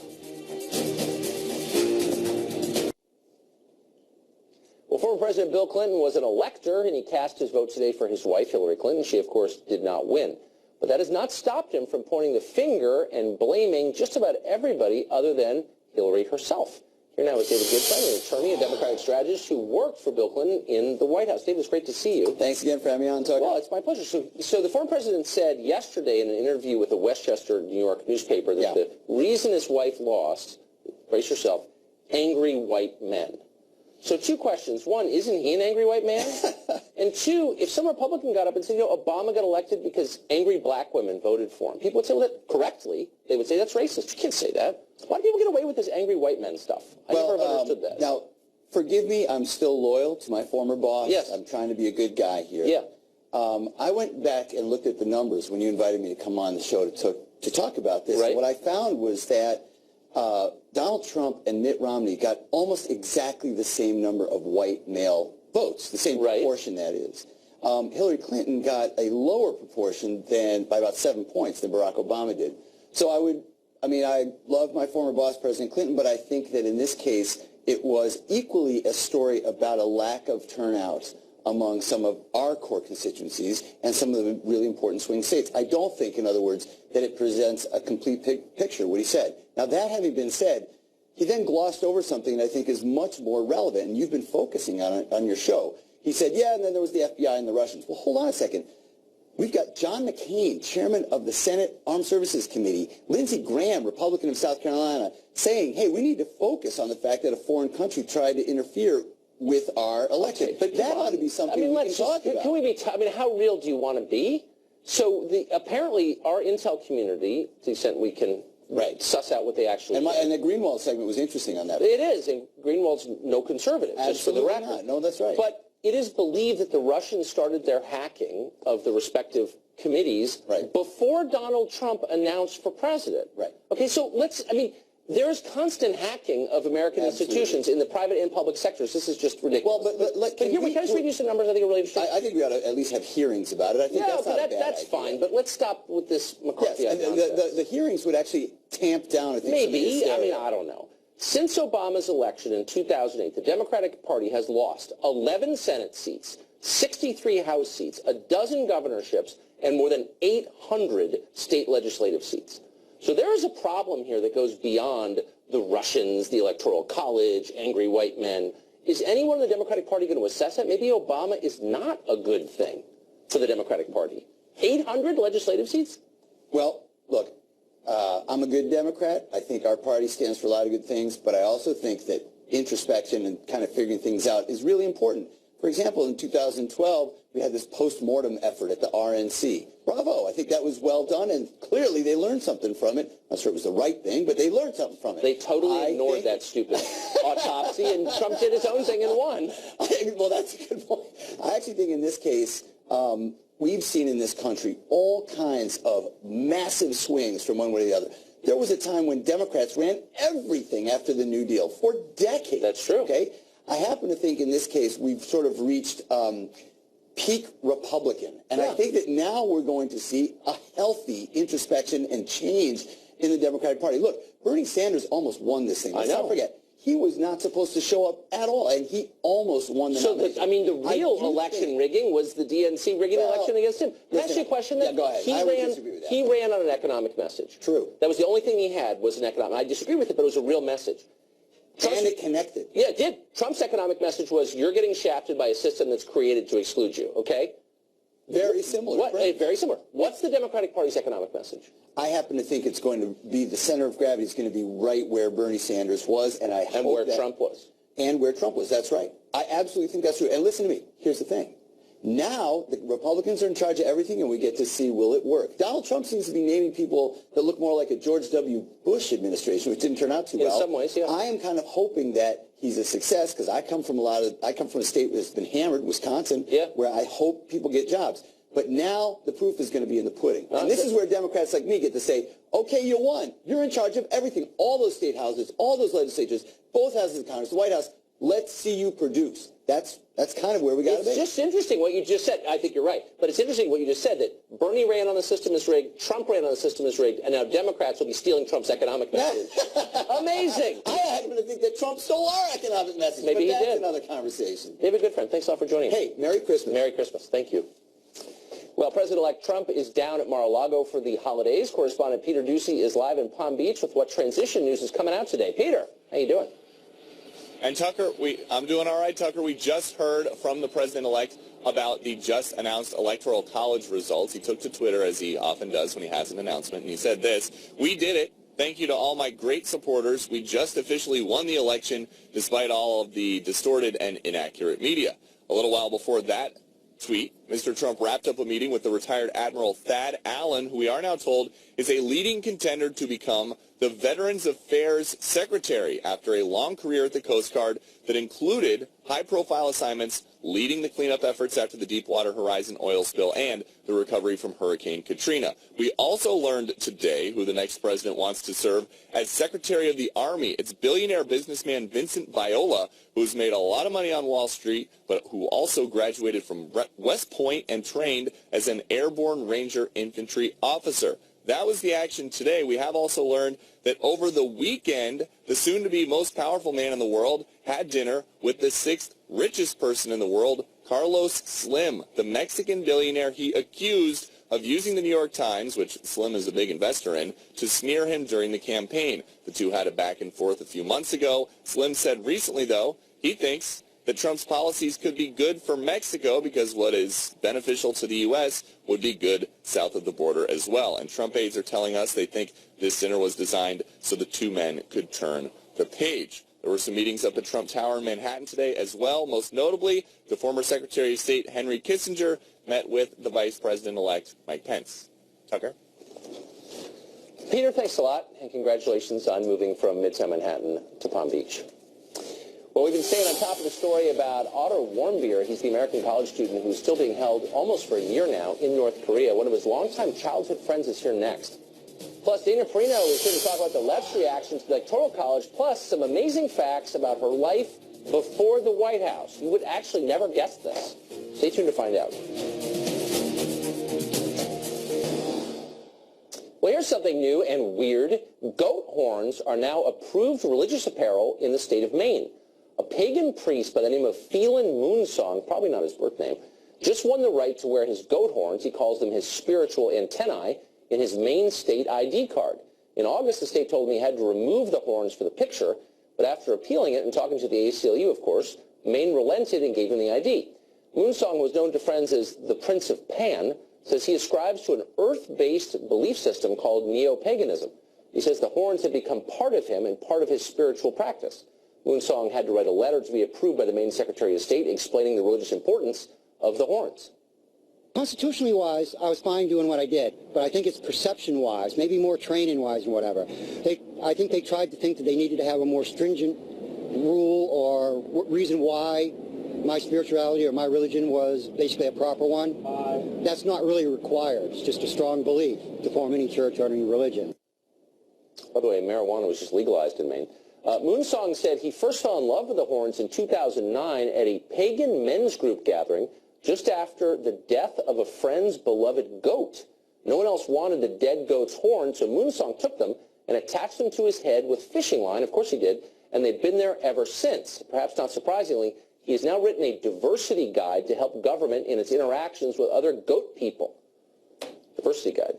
Well, former President Bill Clinton was an elector, and he cast his vote today for his wife, Hillary Clinton. She, of course, did not win. But that has not stopped him from pointing the finger and blaming just about everybody other than Hillary herself. Here now is David Gibson, an attorney, a Democratic strategist who worked for Bill Clinton in the White House. David, it's great to see you. Thanks again for having me on, Tucker. Well, it's my pleasure. So the former president said yesterday in an interview with the Westchester, New York newspaper that the reason his wife lost, brace yourself, angry white men. So two questions. One, isn't he an angry white man? And two, if some Republican got up and said, Obama got elected because angry black women voted for him, people would say, well, that correctly, they would say that's racist. You can't say that. Why do people get away with this angry white men stuff? I never have understood that. Now, forgive me, I'm still loyal to my former boss. Yes. I'm trying to be a good guy here. Yeah. I went back and looked at the numbers when you invited me to come on the show to talk about this. Right. And what I found was that Donald Trump and Mitt Romney got almost exactly the same number of white male votes, the same proportion that is. Hillary Clinton got a lower proportion by about 7 points than Barack Obama did. So I love my former boss, President Clinton, but I think that in this case, it was equally a story about a lack of turnout among some of our core constituencies and some of the really important swing states. I don't think, in other words, that it presents a complete picture, what he said. Now, that having been said, he then glossed over something that I think is much more relevant, and you've been focusing on it on your show. He said, yeah, and then there was the FBI and the Russians. Well, hold on a second. We've got John McCain, chairman of the Senate Armed Services Committee, Lindsey Graham, Republican of South Carolina, saying, hey, we need to focus on the fact that a foreign country tried to interfere with our election. Okay, but that ought to be something we can talk about. Can we be, how real do you want to be? So apparently our intel community, to the extent we can suss out what they actually do. And the Greenwald segment was interesting on that. It is, and Greenwald's no conservative, just for the record. Not. No, that's right. But it is believed that the Russians started their hacking of the respective committees before Donald Trump announced for president. Right. Okay, so there's constant hacking of American institutions in the private and public sectors. This is just ridiculous. Well, but here, we can just read you some numbers I think are really interesting. I think we ought to at least have hearings about it. I think that's not a bad that's idea. fine, but let's stop with this McCarthy and the hearings would actually tamp down, I think, maybe. I don't know. Since Obama's election in 2008, the Democratic Party has lost 11 Senate seats, 63 House seats, 12 governorships, and more than 800 state legislative seats. So there is a problem here that goes beyond the Russians, the Electoral College, angry white men. Is anyone in the Democratic Party going to assess that? Maybe Obama is not a good thing for the Democratic Party. 800 legislative seats? Well, look, I'm a good Democrat. I think our party stands for a lot of good things, but I also think that introspection and kind of figuring things out is really important. For example, in 2012, we had this post-mortem effort at the RNC. Bravo. I think that was well done, and clearly they learned something from it. I'm not sure it was the right thing, but they learned something from it. They totally ignored that stupid autopsy, and Trump did his own thing and won. Well, that's a good point. I actually think in this case, we've seen in this country all kinds of massive swings from one way to the other. There was a time when Democrats ran everything after the New Deal for decades. That's true. Okay? I happen to think in this case we've sort of reached peak Republican. And I think that now we're going to see a healthy introspection and change in the Democratic Party. Look, Bernie Sanders almost won this thing. Let's not forget. He was not supposed to show up at all, and he almost won the nomination. The real election rigging was the DNC rigging the election against him. Can I ask you a question then? Yeah, go ahead. I would disagree with that. He ran on an economic message. True. That was the only thing he had was an economic. I disagree with it, but it was a real message. And it connected. Yeah, it did. Trump's economic message was, you're getting shafted by a system that's created to exclude you, okay? Very similar. Very similar. What's the Democratic Party's economic message? I happen to think it's going to be the center of gravity is going to be right where Bernie Sanders was, and I hope where Trump was. And where Trump was. That's right. I absolutely think that's true. And listen to me. Here's the thing. Now the Republicans are in charge of everything, and we get to see, will it work? Donald Trump seems to be naming people that look more like a George W. Bush administration, which didn't turn out too well. In some ways, yeah. I am kind of hoping that he's a success because I come from a state that's been hammered, Wisconsin, where I hope people get jobs. But now the proof is going to be in the pudding. And this is where Democrats like me get to say, okay, you won. You're in charge of everything. All those state houses, all those legislatures, both houses of Congress, the White House. Let's see you produce. That's kind of where we got to be. It's just interesting what you just said. I think you're right. But it's interesting what you just said, that Bernie ran on the system is rigged, Trump ran on the system is rigged, and now Democrats will be stealing Trump's economic message. Amazing. I happen to think that Trump stole our economic message. Maybe but he that's did. Another conversation. David Goodfriend, thanks a lot for joining us. Hey, Merry Christmas. Merry Christmas. Thank you. Well, President-elect Trump is down at Mar-a-Lago for the holidays. Correspondent Peter Ducey is live in Palm Beach with what transition news is coming out today. Peter, how you doing? And Tucker, I'm doing all right, Tucker. We just heard from the president-elect about the just announced Electoral College results. He took to Twitter, as he often does when he has an announcement, and he said this: "We did it. Thank you to all my great supporters. We just officially won the election despite all of the distorted and inaccurate media." A little while before that tweet, Mr. Trump wrapped up a meeting with the retired Admiral Thad Allen, who we are now told is a leading contender to become the Veterans Affairs Secretary after a long career at the Coast Guard that included high-profile assignments leading the cleanup efforts after the Deepwater Horizon oil spill and the recovery from Hurricane Katrina. We also learned today who the next president wants to serve as Secretary of the Army. It's billionaire businessman Vincent Viola, who's made a lot of money on Wall Street, but who also graduated from West Point and trained as an airborne Ranger infantry officer. That was the action today. We have also learned that over the weekend, the soon-to-be most powerful man in the world had dinner with the 6th richest person in the world, Carlos Slim, the Mexican billionaire he accused of using the New York Times, which Slim is a big investor in, to smear him during the campaign. The two had a back and forth a few months ago. Slim said recently, though, he thinks that Trump's policies could be good for Mexico because what is beneficial to the U.S. would be good south of the border as well. And Trump aides are telling us they think this dinner was designed so the two men could turn the page. There were some meetings up at Trump Tower in Manhattan today as well. Most notably, the former Secretary of State Henry Kissinger met with the Vice President-elect Mike Pence. Tucker? Peter, thanks a lot, and congratulations on moving from Midtown Manhattan to Palm Beach. Well, we've been staying on top of the story about Otto Warmbier. He's the American college student who's still being held almost for a year now in North Korea. One of his longtime childhood friends is here next. Plus, Dana Perino is here to talk about the left's reaction to the Electoral College, plus some amazing facts about her life before the White House. You would actually never guess this. Stay tuned to find out. Well, here's something new and weird. Goat horns are now approved religious apparel in the state of Maine. A pagan priest by the name of Phelan Moonsong, probably not his birth name, just won the right to wear his goat horns, he calls them his spiritual antennae, in his Maine state ID card. In August, the state told him he had to remove the horns for the picture, but after appealing it and talking to the ACLU, of course, Maine relented and gave him the ID. Moonsong was known to friends as the Prince of Pan, says he ascribes to an earth-based belief system called neo-paganism. He says the horns have become part of him and part of his spiritual practice. Moonsong had to write a letter to be approved by the Maine Secretary of State explaining the religious importance of the horns. Constitutionally wise, I was fine doing what I did, but I think it's perception wise, maybe more training wise and whatever. I think they tried to think that they needed to have a more stringent rule or reason why my spirituality or my religion was basically a proper one. That's not really required. It's just a strong belief to form any church or any religion. By the way, marijuana was just legalized in Maine. Moonsong said he first fell in love with the horns in 2009 at a pagan men's group gathering just after the death of a friend's beloved goat. No one else wanted the dead goat's horns, so Moonsong took them and attached them to his head with fishing line. Of course he did, and they've been there ever since. Perhaps not surprisingly, he has now written a diversity guide to help government in its interactions with other goat people. Diversity guide.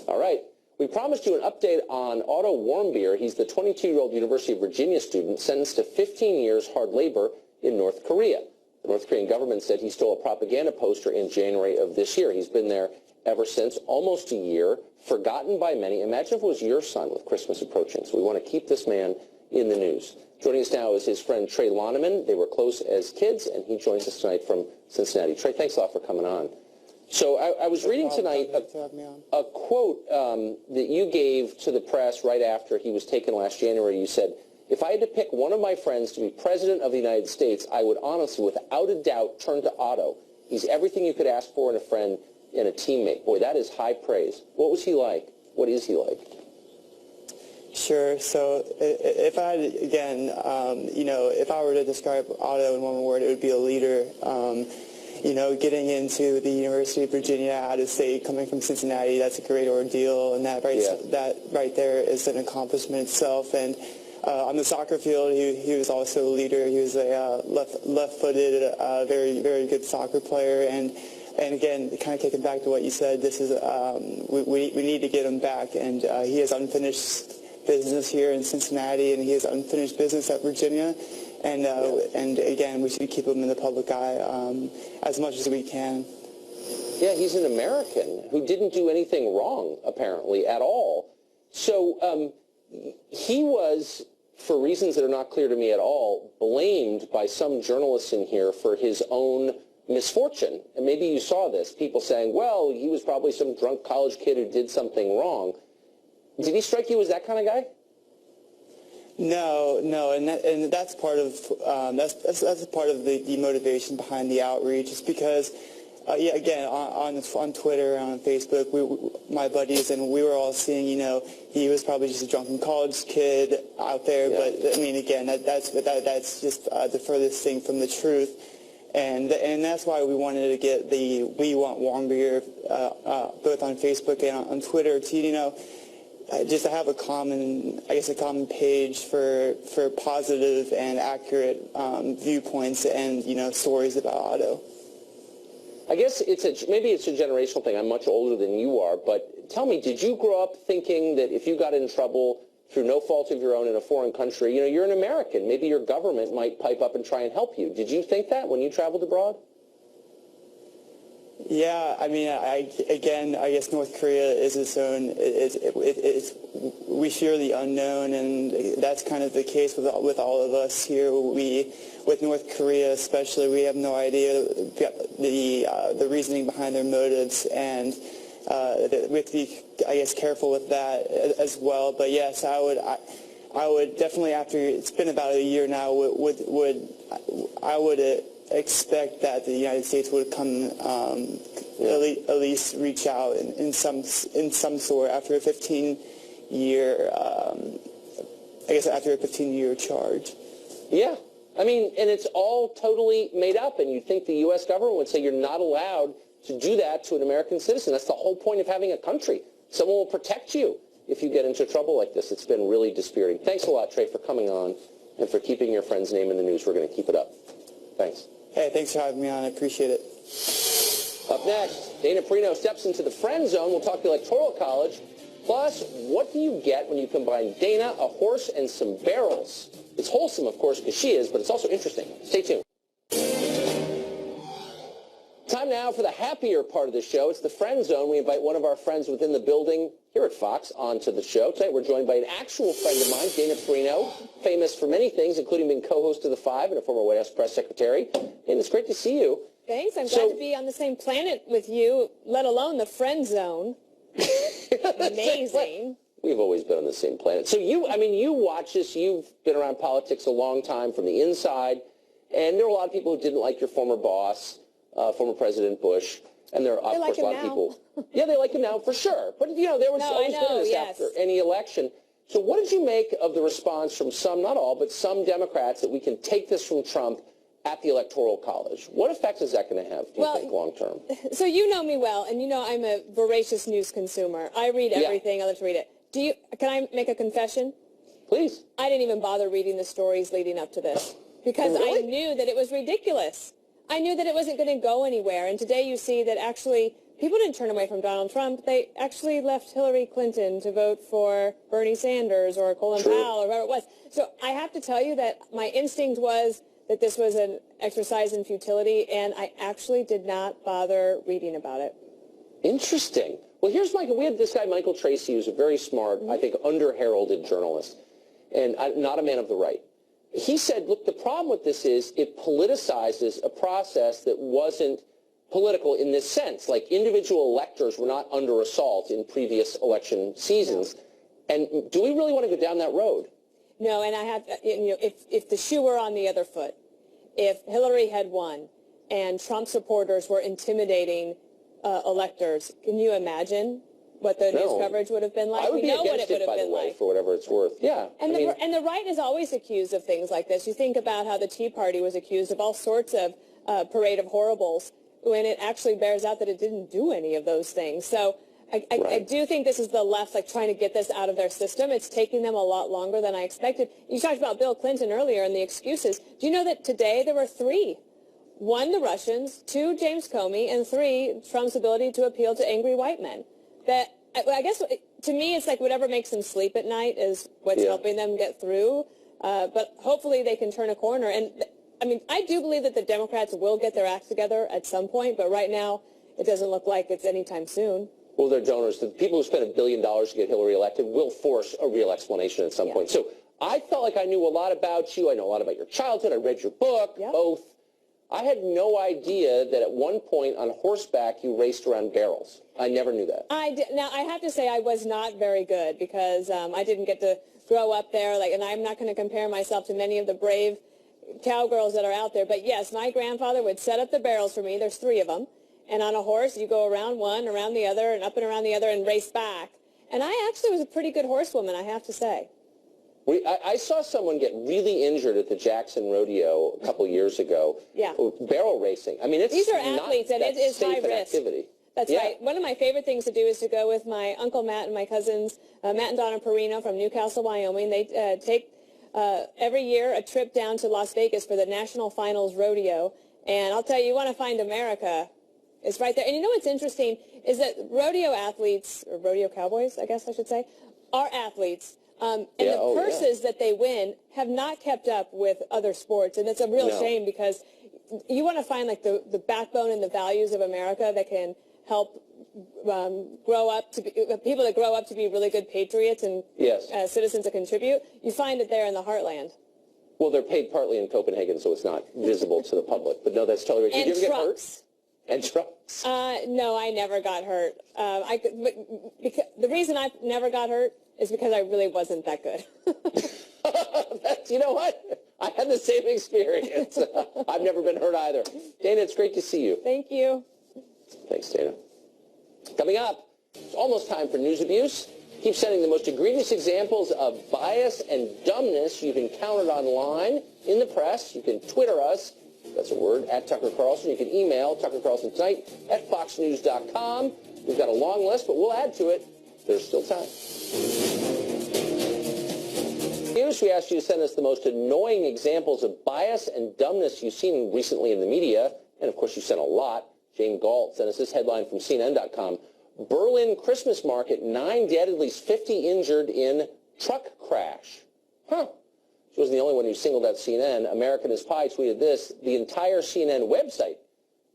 All right. We promised you an update on Otto Warmbier. He's the 22-year-old University of Virginia student sentenced to 15 years hard labor in North Korea. The North Korean government said he stole a propaganda poster in January of this year. He's been there ever since, almost a year, forgotten by many. Imagine if it was your son with Christmas approaching. So we want to keep this man in the news. Joining us now is his friend Trey Loneman. They were close as kids, and he joins us tonight from Cincinnati. Trey, thanks a lot for coming on. So I was reading tonight a quote that you gave to the press right after he was taken last January. You said, if I had to pick one of my friends to be president of the United States, I would honestly, without a doubt, turn to Otto. He's everything you could ask for in a friend and a teammate. Boy, that is high praise. What was he like? What is he like? Sure. So if I, again, if I were to describe Otto in one word, it would be a leader. Getting into the University of Virginia out of state, coming from Cincinnati, that's a great ordeal, and that right there is an accomplishment itself. And on the soccer field, he was also a leader. He was a left-footed, very, very good soccer player. And again, kind of kicking back to what you said, this is we need to get him back. And he has unfinished business here in Cincinnati, and he has unfinished business at Virginia. And again, we should keep him in the public eye as much as we can. Yeah, he's an American who didn't do anything wrong, apparently, at all. So he was, for reasons that are not clear to me at all, blamed by some journalists in here for his own misfortune. And maybe you saw this, people saying, well, he was probably some drunk college kid who did something wrong. Did he strike you as that kind of guy? No, and that's part of that's part of the motivation behind the outreach. It's because, yeah, again, on Twitter, on Facebook, my buddies and we were all seeing, he was probably just a drunken college kid out there. Yeah. But I mean, again, that's just the furthest thing from the truth, and that's why we wanted to get the We Want Warmbier both on Facebook and on Twitter to just to have a common page for positive and accurate viewpoints and stories about Otto. I guess maybe it's a generational thing. I'm much older than you are, but tell me, did you grow up thinking that if you got in trouble through no fault of your own in a foreign country, you're an American, maybe your government might pipe up and try and help you? Did you think that when you traveled abroad? Yeah, I mean, I guess North Korea is its own. We fear the unknown, and that's kind of the case with all of us here. With North Korea especially, we have no idea the reasoning behind their motives, and we have to be, I guess, careful with that as well. But yes, I would definitely, after it's been about a year now, I would expect that the United States would come at least reach out in some sort after a 15-year after a 15-year charge. Yeah, I mean, and it's all totally made up, and you'd think the U.S. government would say you're not allowed to do that to an American citizen. That's the whole point of having a country. Someone will protect you if you get into trouble like this. It's been really dispiriting. Thanks a lot, Trey, for coming on and for keeping your friend's name in the news. We're going to keep it up. Thanks. Hey, thanks for having me on. I appreciate it. Up next, Dana Pirro steps into the friend zone. We'll talk the Electoral College. Plus, what do you get when you combine Dana, a horse, and some barrels? It's wholesome, of course, because she is, but it's also interesting. Stay tuned. Time now for the happier part of the show. It's the friend zone. We invite one of our friends within the building here at Fox onto the show. Tonight we're joined by an actual friend of mine, Dana Pirro, famous for many things, including being co-host of The Five and a former White House press secretary. And it's great to see you. Thanks. I'm glad to be on the same planet with you, let alone the friend zone. Amazing. We've always been on the same planet. So you watch this. You've been around politics a long time from the inside, and there were a lot of people who didn't like your former boss, former President Bush, and there are, of course, a lot of people. Yeah, they like him now for sure. But, there was always bitterness after any election. So what did you make of the response from some, not all, but some Democrats that we can take this from Trump at the Electoral College? What effect is that going to have, do you think, long term? So you know me well, and you know I'm a voracious news consumer. I read everything. I love to read it. Can I make a confession? Please. I didn't even bother reading the stories leading up to this because I knew that it was ridiculous. I knew that it wasn't going to go anywhere. And today you see that actually people didn't turn away from Donald Trump. They actually left Hillary Clinton to vote for Bernie Sanders or Colin Powell or whoever it was. So I have to tell you that my instinct was that this was an exercise in futility, and I actually did not bother reading about it. Interesting. Well, here's Michael. We had this guy, Michael Tracy, who's a very smart, I think, under-heralded journalist, and not a man of the right. He said, look, the problem with this is it politicizes a process that wasn't political in this sense. Like, individual electors were not under assault in previous election seasons. No. And do we really want to go down that road? No, and I have, if the shoe were on the other foot, if Hillary had won and Trump supporters were intimidating electors, can you imagine what the news coverage would have been like? I would be against it, by the way, for whatever it's worth. Yeah. And the right is always accused of things like this. You think about how the Tea Party was accused of all sorts of parade of horribles, when it actually bears out that it didn't do any of those things. So I do think this is the left, trying to get this out of their system. It's taking them a lot longer than I expected. You talked about Bill Clinton earlier and the excuses. Do you know that today there were 3? 1, the Russians, 2, James Comey, and 3, Trump's ability to appeal to angry white men. That, I guess, to me, it's like whatever makes them sleep at night is what's helping them get through. But hopefully they can turn a corner. And, I do believe that the Democrats will get their act together at some point, but right now it doesn't look like it's anytime soon. Well, their donors, the people who spent $1 billion to get Hillary elected, will force a real explanation at some point. So I felt like I knew a lot about you. I know a lot about your childhood. I read your book, both. I had no idea that at one point on horseback you raced around barrels. I never knew that. Now, I have to say I was not very good because I didn't get to grow up there, and I'm not going to compare myself to many of the brave cowgirls that are out there. But, yes, my grandfather would set up the barrels for me. There's 3 of them. And on a horse, you go around one, around the other, and up and around the other, and race back. And I actually was a pretty good horsewoman, I have to say. I saw someone get really injured at the Jackson Rodeo a couple years ago. Yeah. Barrel racing. I mean, these are athletes, and it is high risk. Activity. That's right. One of my favorite things to do is to go with my Uncle Matt and my cousins, Matt and Donna Pirro from Newcastle, Wyoming. They take every year a trip down to Las Vegas for the National Finals Rodeo. And I'll tell you, you want to find America, it's right there. And you know what's interesting is that rodeo athletes, or rodeo cowboys, I guess I should say, are athletes. And the purses that they win have not kept up with other sports. And it's a real shame because you want to find like the backbone and the values of America that can help grow up to be people that grow up to be really good patriots and citizens that contribute. You find it there in the heartland. Well, they're paid partly in Copenhagen, so it's not visible to the public. But no, that's totally right. Did you ever get hurt? And trucks? No, I never got hurt. The reason I never got hurt is because I really wasn't that good. You know what? I had the same experience. I've never been hurt either. Dana, it's great to see you. Thank you. Thanks, Dana. Coming up, it's almost time for news abuse. Keep sending the most egregious examples of bias and dumbness you've encountered online, in the press. You can Twitter us. That's a word, at Tucker Carlson. You can email tuckercarlsontonight@foxnews.com. We've got a long list, but we'll add to it. There's still time. We asked you to send us the most annoying examples of bias and dumbness you've seen recently in the media. And, of course, you sent a lot. Jane Galt sent us this headline from CNN.com. Berlin Christmas market, 9 dead, at least 50 injured in truck crash. Huh. She wasn't the only one who singled out CNN. American as Pie tweeted this. The entire CNN website,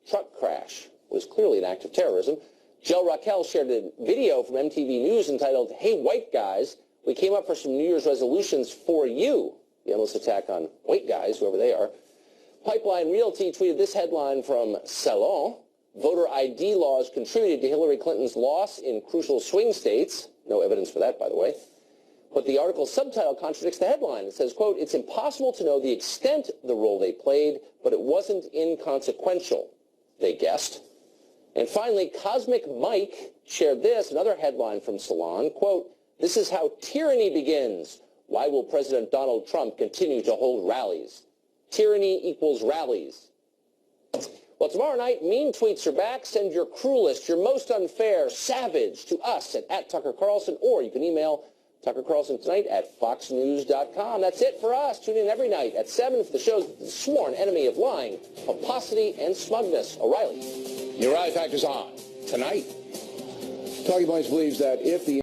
truck crash, was clearly an act of terrorism. Jill Raquel shared a video from MTV News entitled, "Hey, white guys, we came up for some New Year's resolutions for you." The endless attack on white guys, whoever they are. Pipeline Realty tweeted this headline from Salon. Voter ID laws contributed to Hillary Clinton's loss in crucial swing states. No evidence for that, by the way. But the article's subtitle contradicts the headline. It says, quote, "It's impossible to know the extent of the role they played, but it wasn't inconsequential," they guessed. And finally, Cosmic Mike shared this, another headline from Salon, quote, "This is how tyranny begins. Why will President Donald Trump continue to hold rallies? Tyranny equals rallies." Well, tomorrow night, mean tweets are back. Send your cruelest, your most unfair, savage to us at Tucker Carlson, or you can email Tucker Carlson tonight at foxnews.com. That's it for us. Tune in every night at 7 for the show's sworn enemy of lying, pomposity, and smugness. O'Reilly. Your Eye Factor's on tonight. Talking Points believes that if the